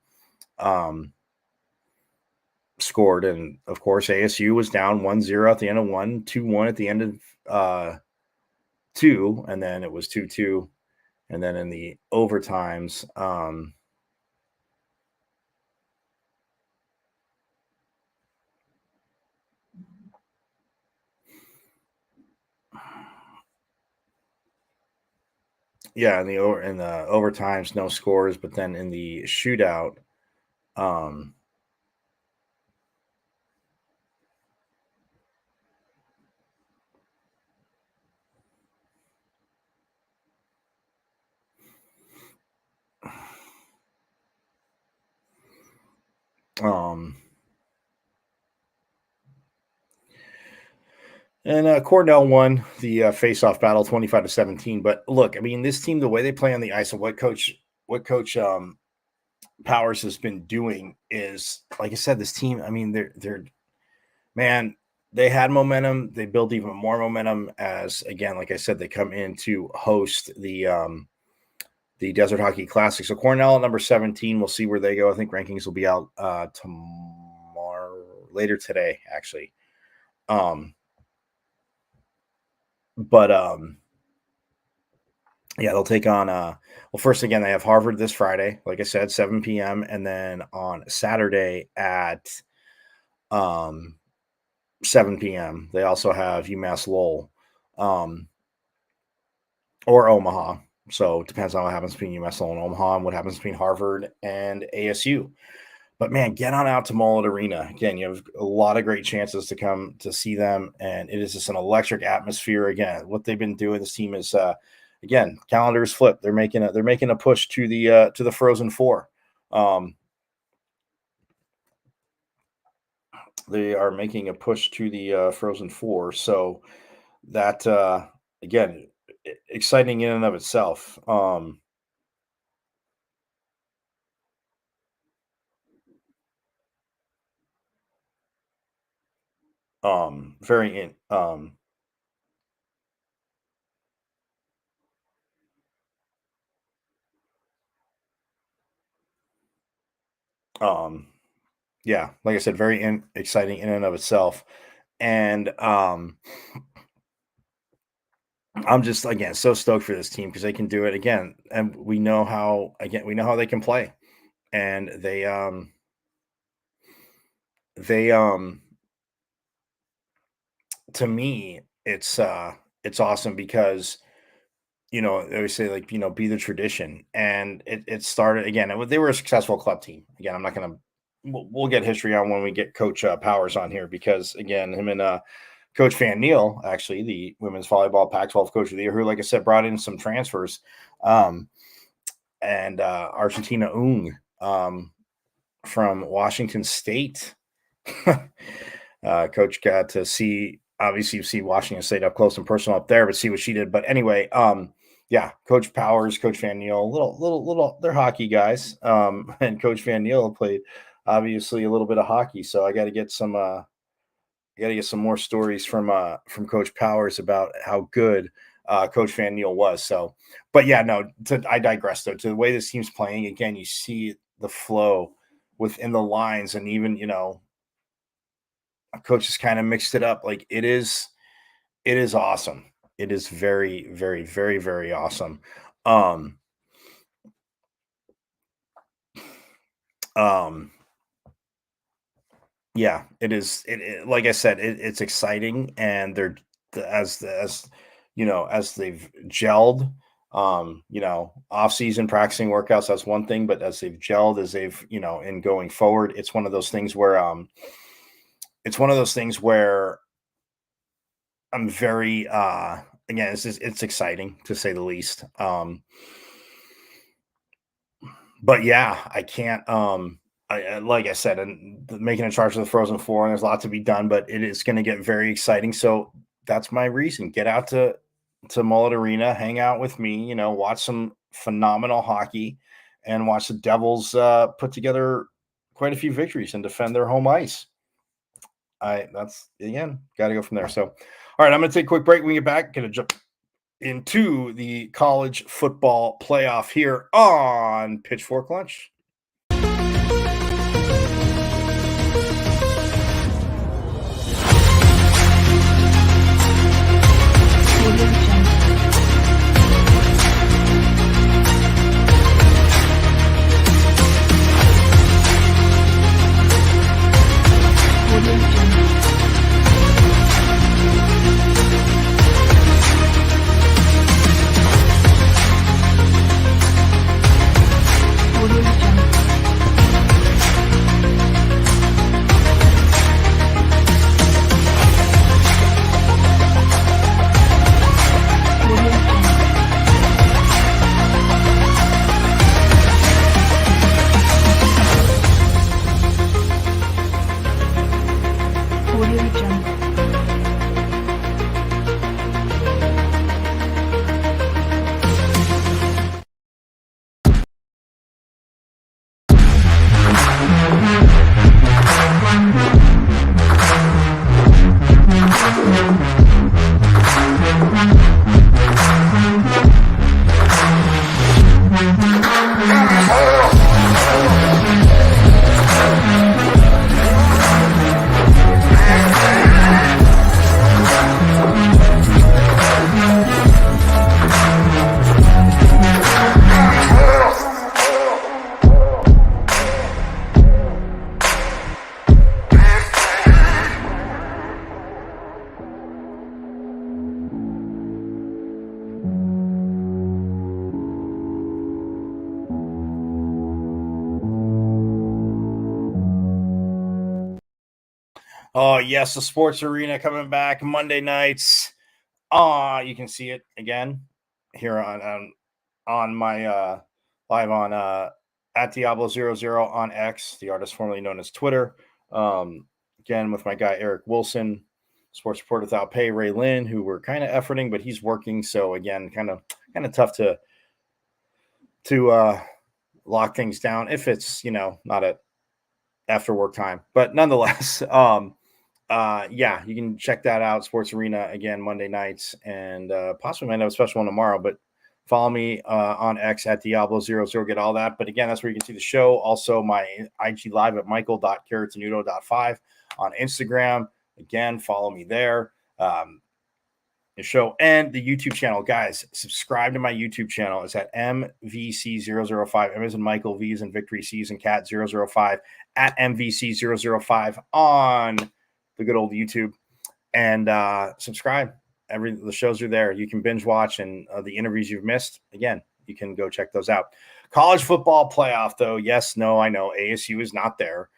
scored, and of course ASU was down 1-0 at the end of 1, 2-1 at the end of 2, and then it was 2-2, and then in the overtimes, yeah, in the overtimes, no scores, but then in the shootout, um, um, and Cornell won the face-off battle 25-17. But look, I mean, this team, the way they play on the ice, and what coach Powers has been doing is, like I said, this team. I mean, they're man, they had momentum. They build even more momentum as, again, like I said, they come in to host the Desert Hockey Classic. So Cornell at number 17. We'll see where they go. I think rankings will be out later today, actually. But yeah, they'll take on well, first, again, they have Harvard this Friday, like I said, 7 p.m. And then on Saturday at 7 p.m. they also have UMass Lowell or Omaha. So it depends on what happens between UMass Lowell and Omaha and what happens between Harvard and ASU. But man, get on out to Mullet Arena. Again, you have a lot of great chances to come to see them, and it is just an electric atmosphere. Again, what they've been doing, this team is again, calendars flipped. They're making a push to the Frozen Four. They are making a push to the Frozen Four. So that again, exciting in and of itself. Very in yeah, like I said, very exciting in and of itself. And I'm just, again, so stoked for this team because they can do it again, and we know how they can play, and they to me it's awesome because they always say, like, be the tradition, and it started again. They were a successful club team. Again, I'm not gonna. We'll get history on when we get Coach Powers on here because again, him and Coach Van Neal, actually the women's volleyball Pac-12 coach of the year, who, like I said, brought in some transfers, and Argentina Ung from Washington State. Coach got to see, obviously, you see Washington State up close and personal up there, but see what she did. But anyway, yeah, Coach Powers, Coach Van Neal, little, they're hockey guys. And Coach Van Neal played obviously a little bit of hockey. So I got to get some, more stories from Coach Powers about how good Coach Van Neal was. So, but yeah, no, I digress though. To the way this team's playing, again, you see the flow within the lines, and even coach has kind of mixed it up. Like it is awesome. It is very, very, very, very awesome. Um, um, yeah, it is. Like I said, it's exciting, and they're as as they've gelled. Off season practicing workouts, that's one thing, but as they've gelled, as they've in going forward, it's one of those things where I'm very again, it's exciting to say the least. But yeah, I can't like I said, and making a charge of the Frozen Four, and there's a lot to be done, but it is going to get very exciting. So that's my reason. Get out to Mullet Arena, hang out with me, watch some phenomenal hockey, and watch the Devils put together quite a few victories and defend their home ice. That's again got to go from there. So, all right, I'm going to take a quick break. When we get back, going to jump into the college football playoff here on Pitchfork Lunch. Oh yes, the sports arena coming back Monday nights. You can see it again here on my live on at Diablo00 on X, the artist formerly known as Twitter. Again with my guy Eric Wilson, sports report without pay, Ray Lynn, who we're kind of efforting, but he's working. So again, kind of tough to lock things down if it's not at after work time. But nonetheless, yeah, you can check that out. Sports Arena again Monday nights, and possibly might have a special one tomorrow. But follow me on X at Diablo00. Get all that. But again, that's where you can see the show. Also, my IG live at michael.carrotanudo.5 on Instagram. Again, follow me there. The show and the YouTube channel. Guys, subscribe to my YouTube channel. It's at MVC005. M as in Michael, V as in Victory, C as in Cat 005 at MVC005 on the good old YouTube. And subscribe. The shows are there. You can binge watch, and the interviews you've missed, again, you can go check those out. College football playoff, though. Yes, no, I know ASU is not there.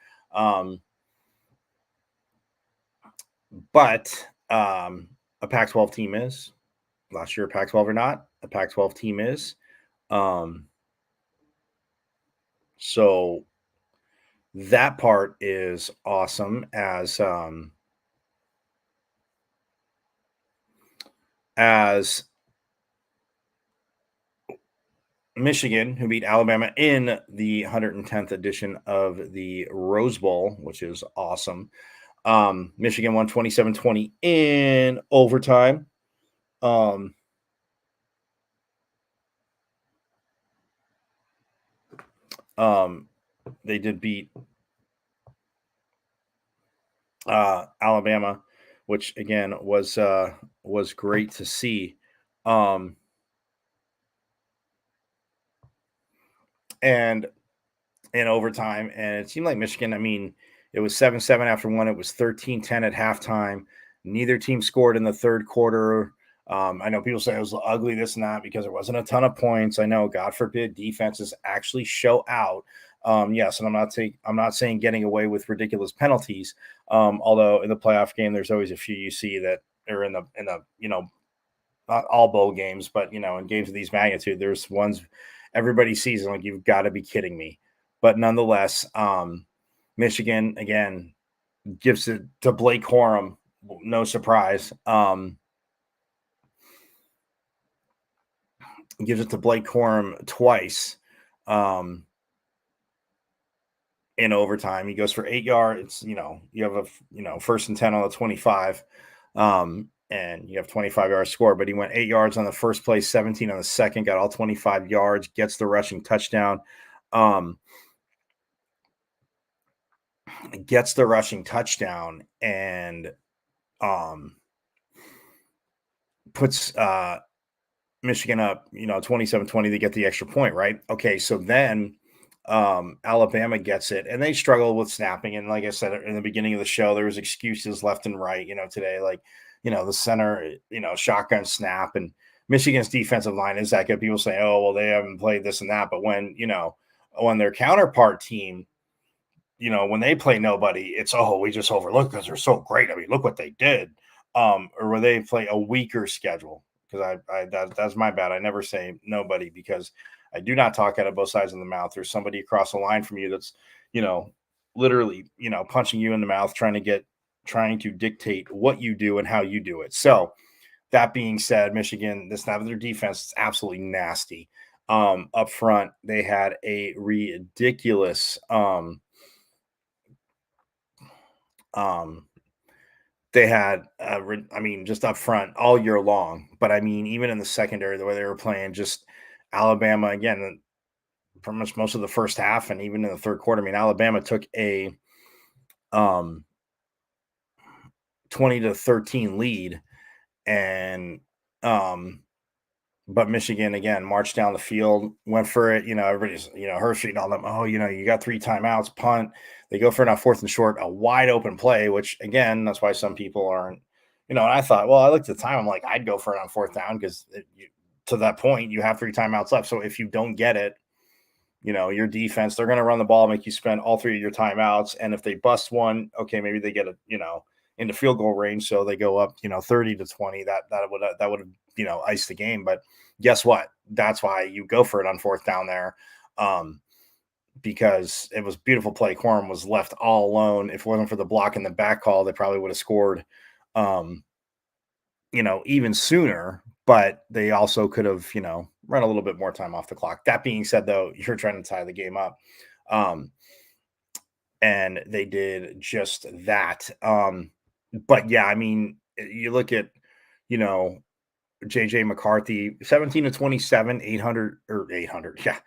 But a Pac-12 team is. Not sure Pac-12 or not. A Pac-12 team is. So that part is awesome as as Michigan, who beat Alabama in the 110th edition of the Rose Bowl, which is awesome. Michigan won 27-20 in overtime. They did beat Alabama, which again was great to see. And in overtime, and it seemed like Michigan, I mean, it was 7-7 after one. It was 13-10 at halftime. Neither team scored in the third quarter. I know people say it was ugly, this and that, because there wasn't a ton of points. I know, God forbid, defenses actually show out. Yes, and I'm not saying getting away with ridiculous penalties. Although in the playoff game, there's always a few you see that are in the not all bowl games, but in games of these magnitude, there's ones everybody sees and like, you've got to be kidding me. But nonetheless, Michigan again gives it to Blake Corum. No surprise. Gives it to Blake Corum twice in overtime. He goes for 8 yards. You have a first and 10 on the 25. And you have 25 yards score, but he went 8 yards on the first play, 17 on the second, got all 25 yards, gets the rushing touchdown. Gets the rushing touchdown and puts Michigan up, 27-20 to get the extra point, right? Okay, so then Alabama gets it, and they struggle with snapping. And like I said in the beginning of the show, there was excuses left and right, today, like, the center, shotgun snap, and Michigan's defensive line is that good. People say, oh, well, they haven't played this and that. But when their counterpart team, when they play nobody, it's, oh, we just overlook because they're so great. I mean, look what they did. Or when they play a weaker schedule, because that's my bad. I never say nobody because I do not talk out of both sides of the mouth. There's somebody across the line from you that's, literally, punching you in the mouth, trying to dictate what you do and how you do it. So that being said, Michigan, this not their defense is absolutely nasty. Up front, they had a ridiculous they had, just up front all year long. But I mean, even in the secondary, the way they were playing, just Alabama again, pretty much most of the first half, and even in the third quarter. I mean, Alabama took a 20-13 lead, and but Michigan again marched down the field, went for it. Everybody's Hershey and all them. Oh, you got 3 timeouts, punt. They go for it on 4th and short, a wide open play. Which again, that's why some people aren't. And I thought, well, I looked at the time. I'm like, I'd go for it on 4th down because to that point you have 3 timeouts left. So if you don't get it, your defense, they're going to run the ball, make you spend all 3 of your timeouts. And if they bust one, okay, maybe they get into field goal range, so they go up 30-20. That would have ice the game. But guess what? That's why you go for it on 4th down there, because it was beautiful play. Corum was left all alone. If it wasn't for the block and the back call, they probably would have scored even sooner. But they also could have run a little bit more time off the clock. That being said, though, you're trying to tie the game up, and they did just that. But yeah, I mean, you look at JJ McCarthy, 17-27, 800. Yeah,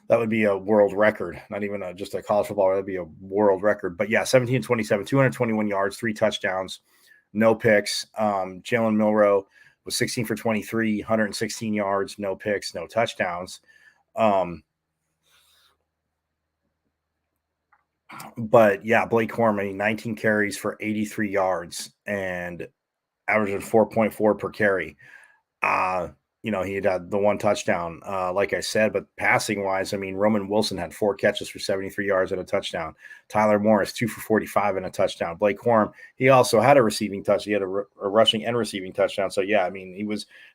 that would be a world record. Not even just a college football. That'd be a world record. But yeah, 17-27, 221 yards, 3 touchdowns, no picks. Jalen Milroe was 16 for 23, 116 yards, no picks, no touchdowns. But yeah, Blake Corum, 19 carries for 83 yards and averaging 4.4 per carry. He had the 1 touchdown, like I said, but passing wise, I mean, Roman Wilson had 4 catches for 73 yards and a touchdown. Tyler Morris, 2 for 45 and a touchdown. Blake Corum, he also had a receiving touch. He had a rushing and receiving touchdown. So yeah, I mean, he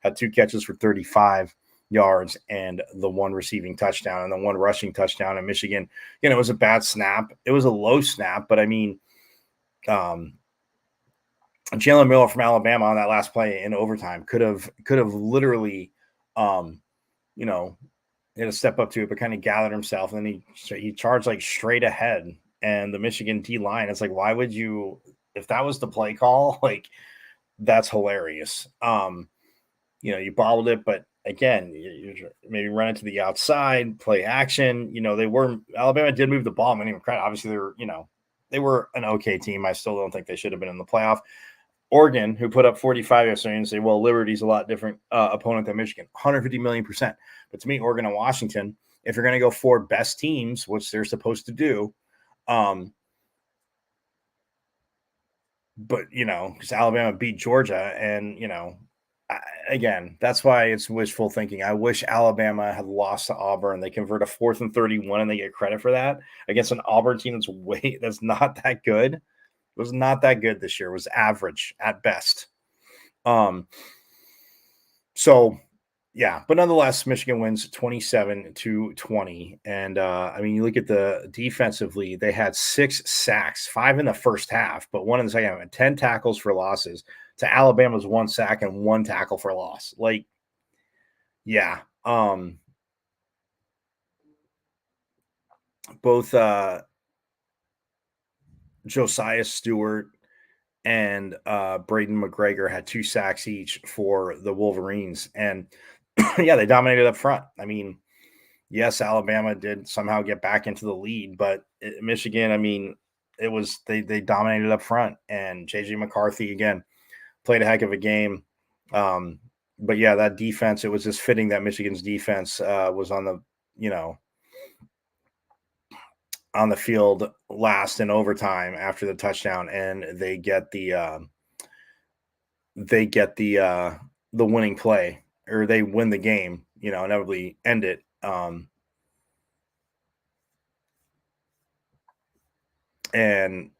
had 2 catches for 35 yards and the 1 receiving touchdown and the 1 rushing touchdown. In Michigan, it was a bad snap. It was a low snap, but I mean, Jalen Miller from Alabama on that last play in overtime could have literally, you know, hit a step up to it, but kind of gathered himself, and then he charged like straight ahead, and the Michigan D line. It's like, why would you? If that was the play call, like that's hilarious. You bobbled it, but again, you maybe run it to the outside, play action. Alabama did move the ball. I'm even credit. Obviously, they were an okay team. I still don't think they should have been in the playoff. Oregon, who put up 45 yesterday, and say, well, Liberty's a lot different opponent than Michigan, 150 million%. But to me, Oregon and Washington, if you're going to go for best teams, which they're supposed to do, but because Alabama beat Georgia, and again, that's why it's wishful thinking. I wish Alabama had lost to Auburn. They convert a 4th and 31, and they get credit for that against an Auburn team that's not that good. It was not that good this year. It was average at best. So yeah, but nonetheless, Michigan wins 27-20. And you look at the defensively, they had 6 sacks, 5 in the first half, but 1 in the second half, and 10 tackles for losses to Alabama's 1 sack and 1 tackle for loss. Like, yeah. Both Josiah Stewart and Braden McGregor had 2 sacks each for the Wolverines. And yeah, they dominated up front. I mean, yes, Alabama did somehow get back into the lead, but Michigan, they dominated up front, and JJ McCarthy again played a heck of a game. But yeah, that defense, it was just fitting that Michigan's defense was on the field last in overtime after the touchdown, and they get the winning play, or they win the game, inevitably end it. And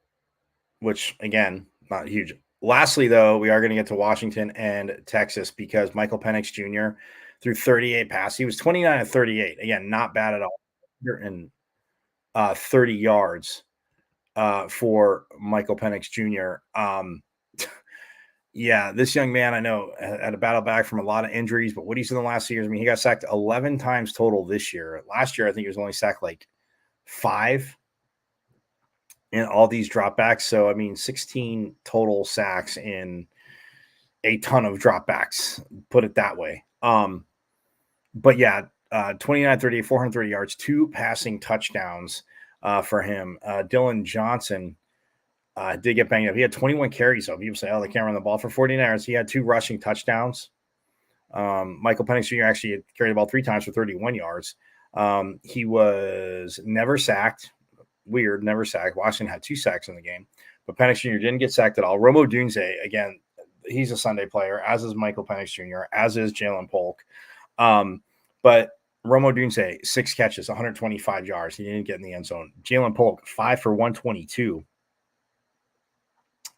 which again, not huge. Lastly, though, we are going to get to Washington and Texas, because Michael Penix Jr. threw 38 passes. He was 29 of 38. Again, not bad at all. And 30 yards for Michael Penix Jr. Yeah, this young man, I know, had a battle back from a lot of injuries, but what he's in the last 2 years, he got sacked 11 times total this year. Last year, I think he was only sacked like 5 in all these dropbacks. So, 16 total sacks in a ton of dropbacks, put it that way. But yeah, 29, 38, 430 yards, 2 passing touchdowns for him. Dylan Johnson did get banged up. He had 21 carries, though. People say, they can't run the ball for 49 yards. He had 2 rushing touchdowns. Michael Penix Jr. actually carried the ball 3 times for 31 yards. He was never sacked. Weird, never sacked. Washington had 2 sacks in the game, but Penix Jr. didn't get sacked at all. Romo Dunze, again, he's a Sunday player, as is Michael Penix Jr., as is Jalen Polk. But Romo Dunze, 6 catches, 125 yards. He didn't get in the end zone. Jalen Polk, 5 for 122.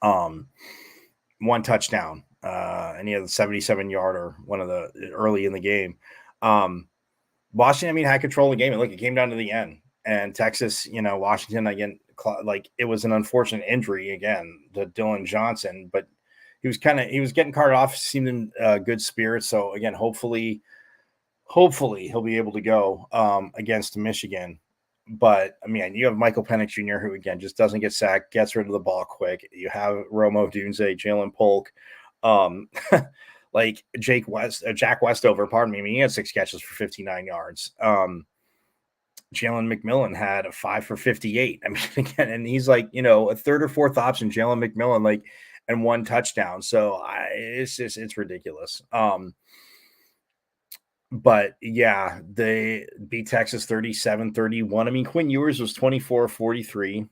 1 touchdown. And he had a 77-yarder, one of the early in the game. Washington, had control of the game. And look, it came down to the end. And Texas, Washington, again, like, it was an unfortunate injury again to Dylan Johnson, but he was getting carted off, seemed in good spirits. So again, hopefully he'll be able to go against Michigan. But you have Michael Penix Jr., who again just doesn't get sacked, gets rid of the ball quick. You have Romo Dunze, Jalen Polk, like Jack Westover. Pardon me. He had 6 catches for 59 yards. Jalen McMillan had a 5 for 58. Again, and he's like, a 3rd or 4th option, Jalen McMillan, and 1 touchdown. So it's ridiculous. But yeah, they beat Texas 37-31. Quinn Ewers was 24-43,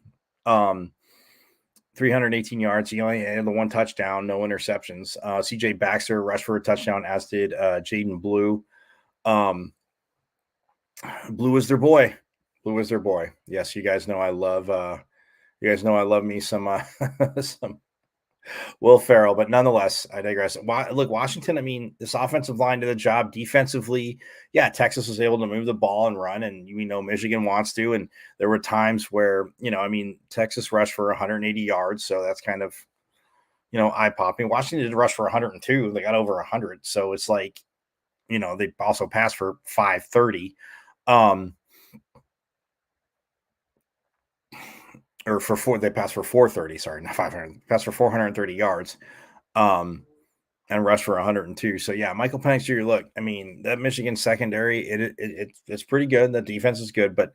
318 yards. He only had the 1 touchdown, no interceptions. CJ Baxter rushed for a touchdown, as did Jaden Blue. Blue is their boy. Yes, you guys know I love me some some Will Ferrell, but nonetheless, I digress. Look, Washington, this offensive line did the job. Defensively, yeah, Texas was able to move the ball and run, and Michigan wants to. And there were times where, Texas rushed for 180 yards, so that's kind of eye-popping. Washington did rush for 102. They got over 100. So it's like, they also passed for 530. Or for four, they passed for 430. Sorry, not 500. Passed for 430 yards. And rushed for 102. So yeah, Michael Penix Jr. Look, I mean, that Michigan secondary, it's pretty good. The defense is good, but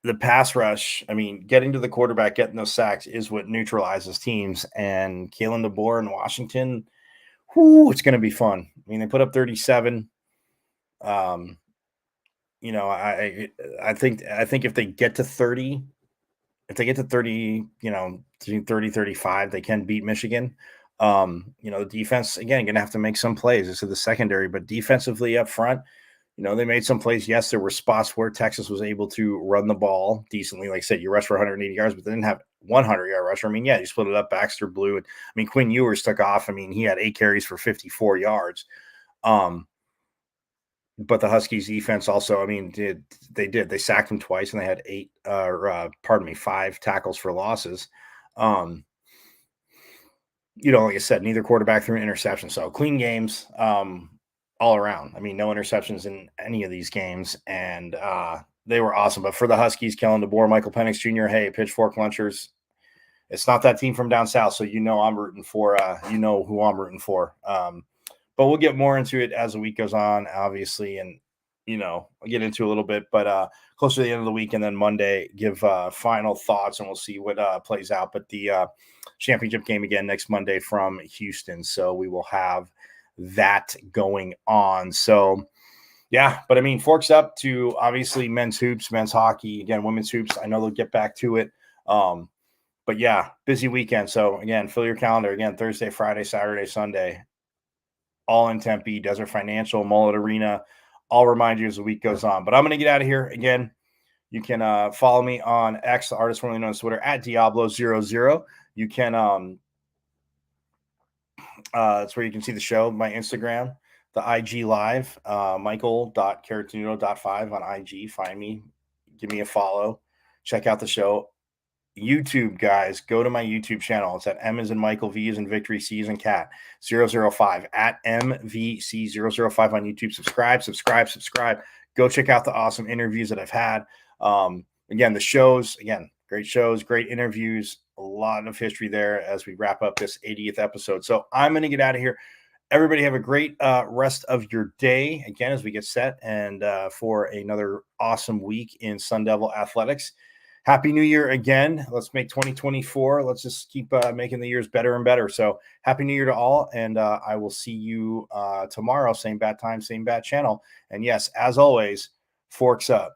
the pass rush, I mean, getting to the quarterback, getting those sacks is what neutralizes teams. And Kalen DeBoer in Washington, it's going to be fun. I mean, they put up 37. I think if they get to 30, between 30, 35, they can beat Michigan. The defense, again, going to have to make some plays. This is the secondary, but defensively up front, they made some plays. Yes, there were spots where Texas was able to run the ball decently. Like I said, you rushed for 180 yards, but they didn't have 100-yard rusher. I mean, yeah, you split it up. Baxter blew it. I mean, Quinn Ewers took off. I mean, he had 8 carries for 54 yards. But the Huskies defense also, I mean, they sacked him twice and they had 5 tackles for losses. Like I said, neither quarterback threw an interception. So clean games all around. I mean, no interceptions in any of these games. And they were awesome. But for the Huskies, Kellen DeBoer, Michael Penix Jr., hey, Pitchfork Lunchers, it's not that team from down south. So I'm rooting for, who I'm rooting for. But we'll get more into it as the week goes on, obviously. And, I'll get into a little bit. But closer to the end of the week and then Monday, give final thoughts and we'll see what plays out. But the championship game again next Monday from Houston. So we will have that going on. So yeah, but I mean, forks up to obviously men's hoops, men's hockey, again, women's hoops. I know they'll get back to it. But yeah, busy weekend. So again, fill your calendar again, Thursday, Friday, Saturday, Sunday, all in Tempe, Desert Financial, Mullet Arena. I'll remind you as the week goes on, but I'm going to get out of here. Again, you can follow me on X, the artist formerly known as Twitter, at Diablo00. You can that's where you can see the show, my Instagram, the IG live, michael.caratonudo.5 on IG. Find me, give me a follow, check out the show. YouTube, guys, go to my YouTube channel. It's at M as in Michael, V as in Victory, C as in Cat, 005, at MVC005 on YouTube. Subscribe. Go check out the awesome interviews that I've had. Again, the shows, great shows, great interviews, a lot of history there as we wrap up this 80th episode. So I'm going to get out of here. Everybody have a great rest of your day, again, as we get set and for another awesome week in Sun Devil Athletics. Happy New Year again. Let's make 2024. Let's just keep making the years better and better. So Happy New Year to all. And I will see you tomorrow. Same bat time, same bat channel. And yes, as always, forks up.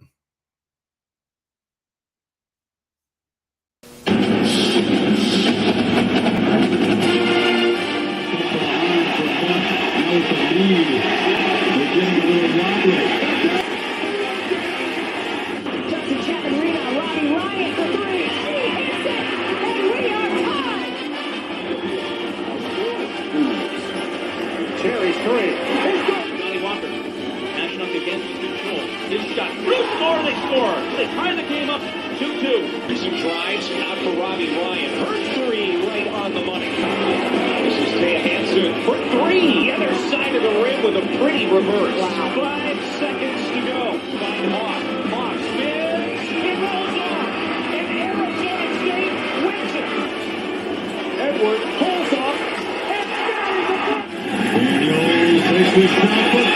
His shot. Bruce score, they score. They tie the game up 2-2. Recent drives out for Robbie Ryan. Her 3 right on the money. This is Taya Hansen for 3. Other side of the rim with a pretty reverse. Wow. 5 seconds to go. Find Hawk. Hawk spins. It rolls on. And Arizona State wins it. Edwards pulls off and buries the puck. Daniels takes the shot.